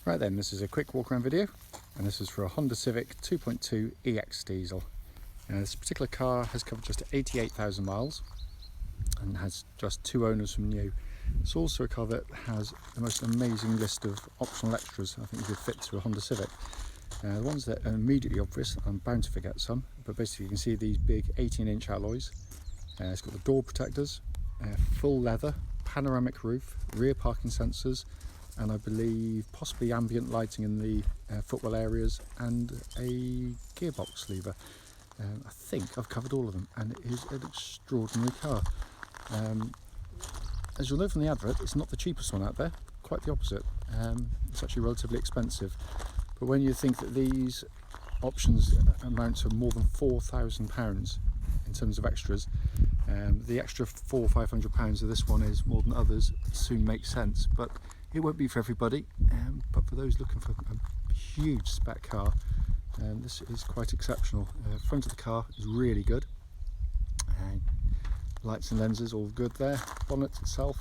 Right then, this is a quick walk around video, and this is for a Honda Civic 2.2 EX diesel. This particular car has covered just 88,000 miles and has just 2 owners from new. It's also a car that has the most amazing list of optional extras I think you could fit to a Honda Civic. The ones that are immediately obvious, I'm bound to forget some, but basically you can see these big 18-inch alloys. It's got the door protectors, full leather, panoramic roof, rear parking sensors, and I believe possibly ambient lighting in the footwell areas, and a gearbox lever. I think I've covered all of them, and it is an extraordinary car. As you'll know from the advert, it's not the cheapest one out there, quite the opposite. It's actually relatively expensive, but when you think that these options amount to more than £4,000 in terms of extras, the extra £400 or £500 of this one is more than others soon makes sense. But it won't be for everybody, but for those looking for a huge spec car, this is quite exceptional. Front of the car is really good, lights and lenses all good there. Bonnet itself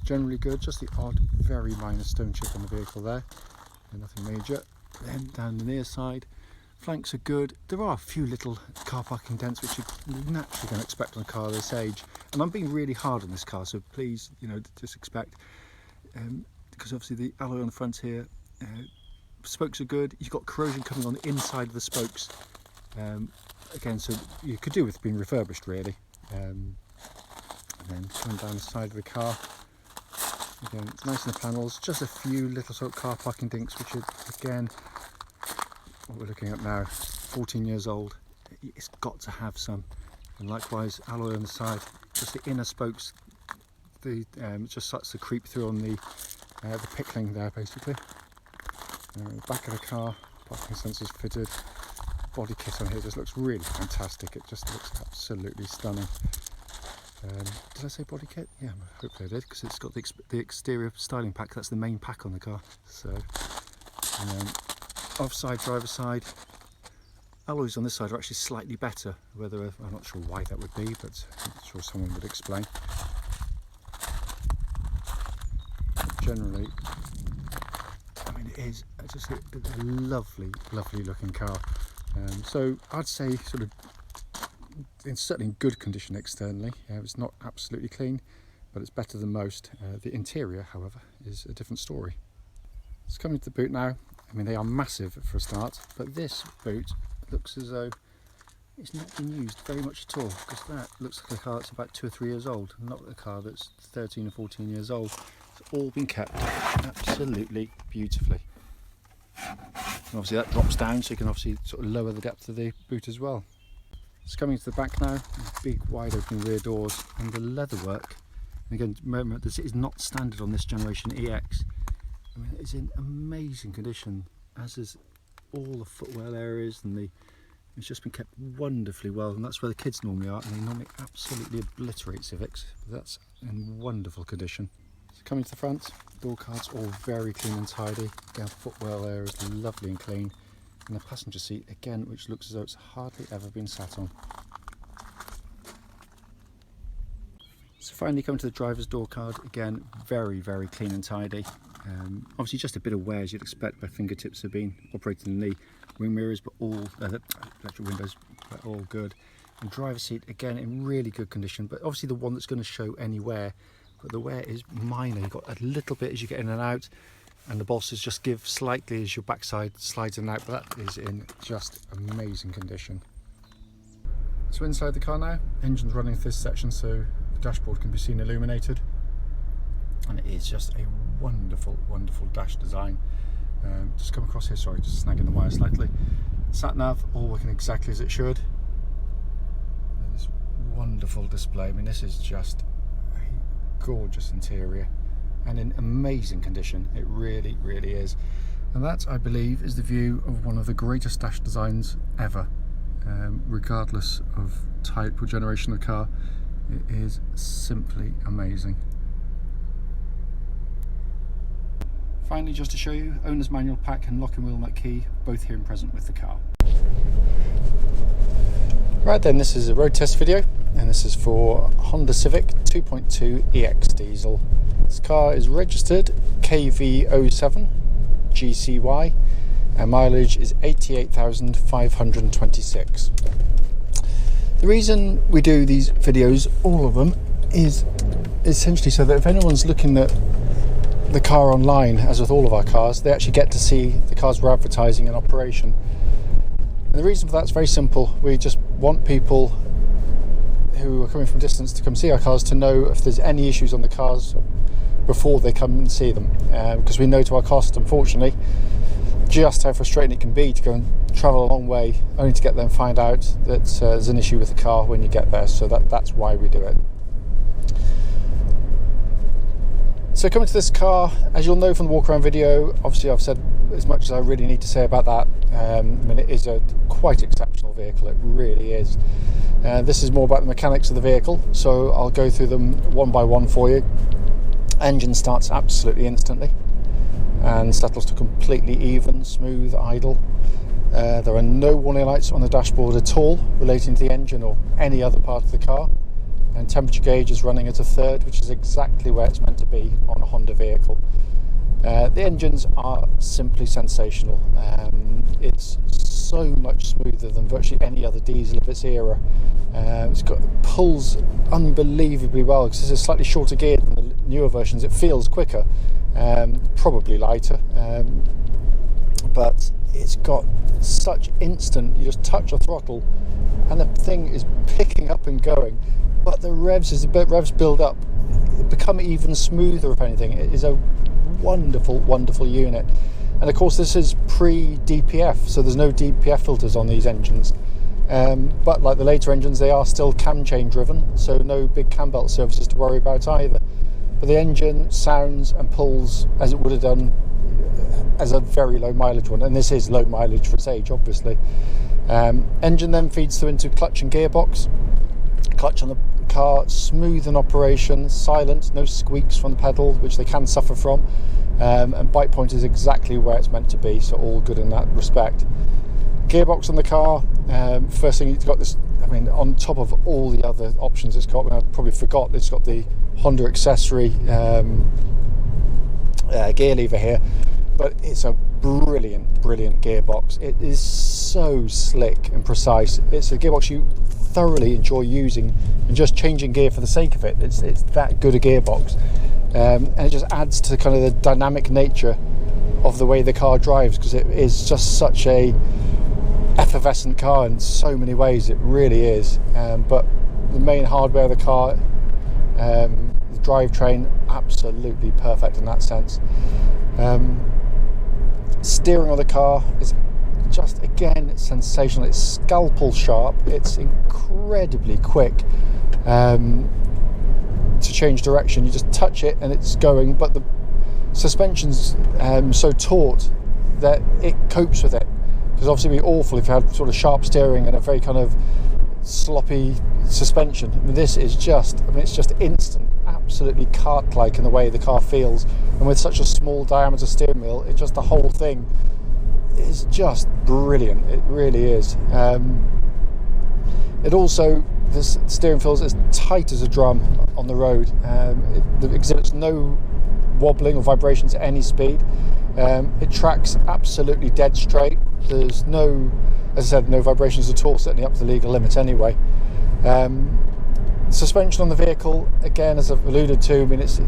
generally good, just the odd very minor stone chip on the vehicle there, nothing major. Then down the near side, flanks are good. There are a few little car parking dents which you're naturally going to expect on a car this age, and I'm being really hard on this car, so please, just expect, because obviously the alloy on the front here, spokes are good. You've got corrosion coming on the inside of the spokes, again, so you could do with being refurbished really. And then coming down the side of the car, again, it's nice in the panels, just a few little sort of car parking dinks, which are, again, what we're looking at now, 14 years old, it's got to have some. And likewise, alloy on the side, just the inner spokes, it just starts to creep through on the pickling there basically. Back of the car, parking sensors fitted, body kit on here just looks really fantastic. It just looks absolutely stunning. Did I say body kit? Yeah, hopefully I did, because it's got the exterior styling pack. That's the main pack on the car. So, offside driver side, alloys on this side are actually slightly better. Whether I'm not sure why that would be, but I'm sure someone would explain. But generally, I mean, it is just a lovely, lovely looking car. So I'd say sort of it's certainly in good condition externally. It's not absolutely clean, but it's better than most. The interior, however, is a different story. It's coming to the boot now. I mean, they are massive for a start, but this boot looks as though it's not been used very much at all, because that looks like a car that's about 2 or 3 years old, not a car that's 13 or 14 years old. It's all been kept absolutely beautifully. And obviously that drops down, so you can obviously sort of lower the depth of the boot as well. It's coming to the back now, big wide open rear doors, and the leatherwork. And again, remember, this is not standard on this generation EX. I mean, it's in amazing condition, as is all the footwell areas, and it's just been kept wonderfully well, and that's where the kids normally are, and they normally absolutely obliterate Civics, but that's in wonderful condition. So coming to the front, door cards all very clean and tidy. Again, footwell areas lovely and clean, and the passenger seat again, which looks as though it's hardly ever been sat on. So finally coming to the driver's door card, again very, very clean and tidy. Obviously just a bit of wear as you'd expect where fingertips have been operating in the wing mirrors, but all electric windows are all good. And driver's seat again in really good condition, but obviously the one that's going to show any wear, but the wear is minor. You've got a little bit as you get in and out, and the bolsters just give slightly as your backside slides in and out, but that is in just amazing condition. So inside the car now, engine's running this section so the dashboard can be seen illuminated, and it is just a wonderful, wonderful dash design. Just come across here, sorry, just snagging the wire slightly. Sat nav all working exactly as it should. And this wonderful display. I mean, this is just a gorgeous interior and in amazing condition. It really, really is. And that, I believe, is the view of one of the greatest dash designs ever. Regardless of type or generation of car, it is simply amazing. Finally, just to show you, owner's manual pack and lock and wheel nut key, both here and present with the car. Right then, this is a road test video, and this is for Honda Civic 2.2 EX diesel. This car is registered KV07 GCY, and mileage is 88,526. The reason we do these videos, all of them, is essentially so that if anyone's looking at the car online, as with all of our cars, they actually get to see the cars we're advertising in operation. And the reason for that's very simple. We just want people who are coming from distance to come see our cars to know if there's any issues on the cars before they come and see them, because we know to our cost, unfortunately, just how frustrating it can be to go and travel a long way only to get there and find out that there's an issue with the car when you get there. So that's why we do it. So coming to this car, as you'll know from the walk around video, obviously I've said as much as I really need to say about that. I mean, it is a quite exceptional vehicle, it really is. This is more about the mechanics of the vehicle, so I'll go through them one by one for you. Engine starts absolutely instantly and settles to completely even, smooth, idle. There are no warning lights on the dashboard at all relating to the engine or any other part of the car, and temperature gauge is running at a third, which is exactly where it's meant to be on a Honda vehicle. The engines are simply sensational. It's so much smoother than virtually any other diesel of its era. Pulls unbelievably well, because this is slightly shorter geared than the newer versions. It feels quicker, probably lighter, but it's got such instant, you just touch a throttle and the thing is picking up and going. But the revs, as the revs build up, become even smoother, if anything. It is a wonderful, wonderful unit. And of course this is pre-DPF, so there's no DPF filters on these engines. But like the later engines, they are still cam chain driven, so no big cam belt services to worry about either. But the engine sounds and pulls as it would have done as a very low mileage one, and this is low mileage for its age, obviously. Engine then feeds through into clutch and gearbox. Clutch on the car, smooth in operation, silent, no squeaks from the pedal, which they can suffer from, and bike point is exactly where it's meant to be, so all good in that respect. Gearbox on the car, first thing, it's got this, I mean, on top of all the other options it's got, and I probably forgot, it's got the Honda accessory gear lever here, but it's a brilliant gearbox. It is so slick and precise. It's a gearbox you thoroughly enjoy using and just changing gear for the sake of it. It's that good a gearbox, and it just adds to kind of the dynamic nature of the way the car drives, because it is just such a effervescent car in so many ways. It really is. But the main hardware of the car, the drivetrain, absolutely perfect in that sense. Steering of the car is just, again, it's sensational. It's scalpel sharp. It's incredibly quick to change direction. You just touch it and it's going, but the suspension's so taut that it copes with it, because obviously it'd be awful if you had sort of sharp steering and a very kind of sloppy suspension. I mean, this is just, I mean, it's just instant, absolutely kart-like in the way the car feels, and with such a small diameter steering wheel, it just, the whole thing is just brilliant. It really is. It also, this steering feels as tight as a drum on the road. It exhibits no wobbling or vibrations at any speed. It tracks absolutely dead straight. There's no, as I said, no vibrations at all, certainly up to the legal limit anyway. Suspension on the vehicle, again, as I've alluded to, I mean, it's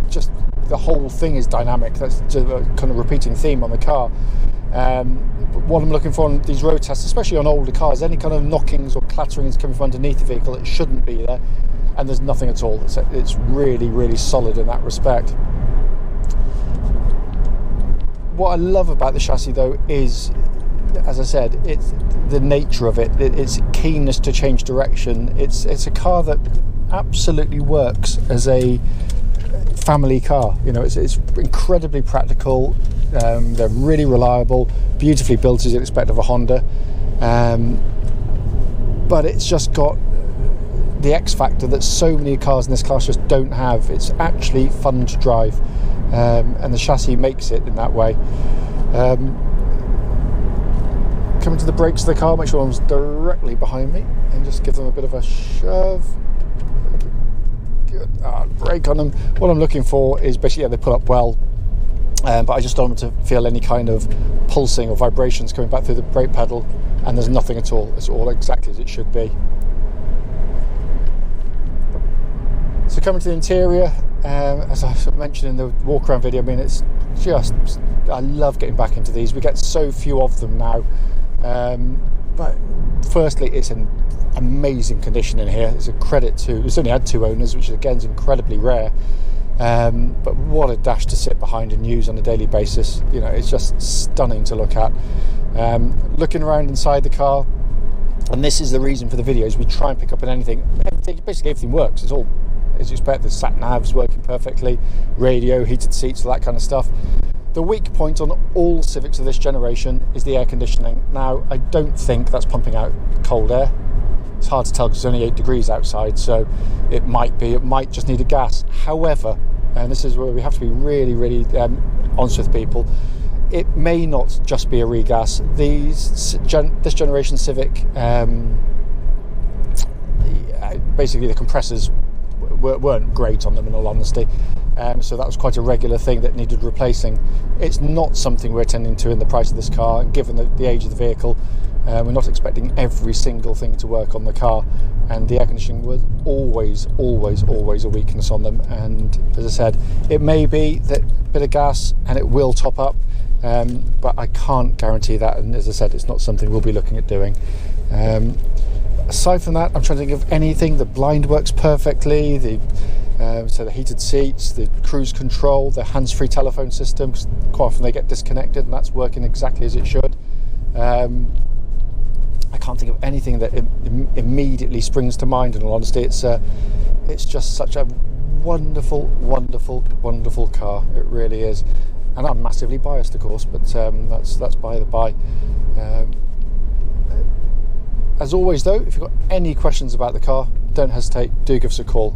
just, the whole thing is dynamic. That's just a kind of repeating theme on the car. What I'm looking for on these road tests, especially on older cars, any kind of knockings or clatterings coming from underneath the vehicle, it shouldn't be there, and there's nothing at all. It's really solid in that respect. What I love about the chassis, though, is, as I said, it's the nature of it. Its keenness to change direction. It's a car that absolutely works as a family car. You know, it's incredibly practical. They're really reliable, beautifully built as you'd expect of a Honda, but it's just got the X factor that so many cars in this class just don't have. It's actually fun to drive, and the chassis makes it in that way. Coming to the brakes of the car, make sure one's directly behind me and just give them a bit of a shove. Good. Brake on them. What I'm looking for is basically, yeah, they pull up well. but I just don't want to feel any kind of pulsing or vibrations coming back through the brake pedal, and there's nothing at all. It's all exactly as it should be. So coming to the interior, as I mentioned in the walk-around video, I mean, it's just, I love getting back into these. We get so few of them now, but firstly, it's an amazing condition in here. It's a credit to, it's only had 2 owners, which again is incredibly rare, but what a dash to sit behind and use on a daily basis. You know, it's just stunning to look at. Looking around inside the car, and this is the reason for the videos, we try and pick up on anything. Basically everything works. It's all as you expect. The sat nav's working perfectly, radio, heated seats, all that kind of stuff. The weak point on all Civics of this generation is the air conditioning. Now, I don't think that's pumping out cold air. It's hard to tell because it's only 8 degrees outside, so it might just need a gas. However, and this is where we have to be really, really honest with people, it may not just be a regas. This generation Civic, basically the compressors weren't great on them, in all honesty, so that was quite a regular thing that needed replacing. It's not something we're attending to in the price of this car, and given the age of the vehicle, we're not expecting every single thing to work on the car, and the air conditioning was always a weakness on them. And as I said, it may be that bit of gas and it will top up, but I can't guarantee that, and as I said, it's not something we'll be looking at doing. Aside from that, I'm trying to think of anything. The blind works perfectly, so the heated seats, the cruise control, the hands-free telephone system, 'cause quite often they get disconnected, and that's working exactly as it should. I can't think of anything that immediately springs to mind, in all honesty. It's just such a wonderful car. It really is. And I'm massively biased, of course, but that's by the by. As always though, if you've got any questions about the car, don't hesitate, do give us a call.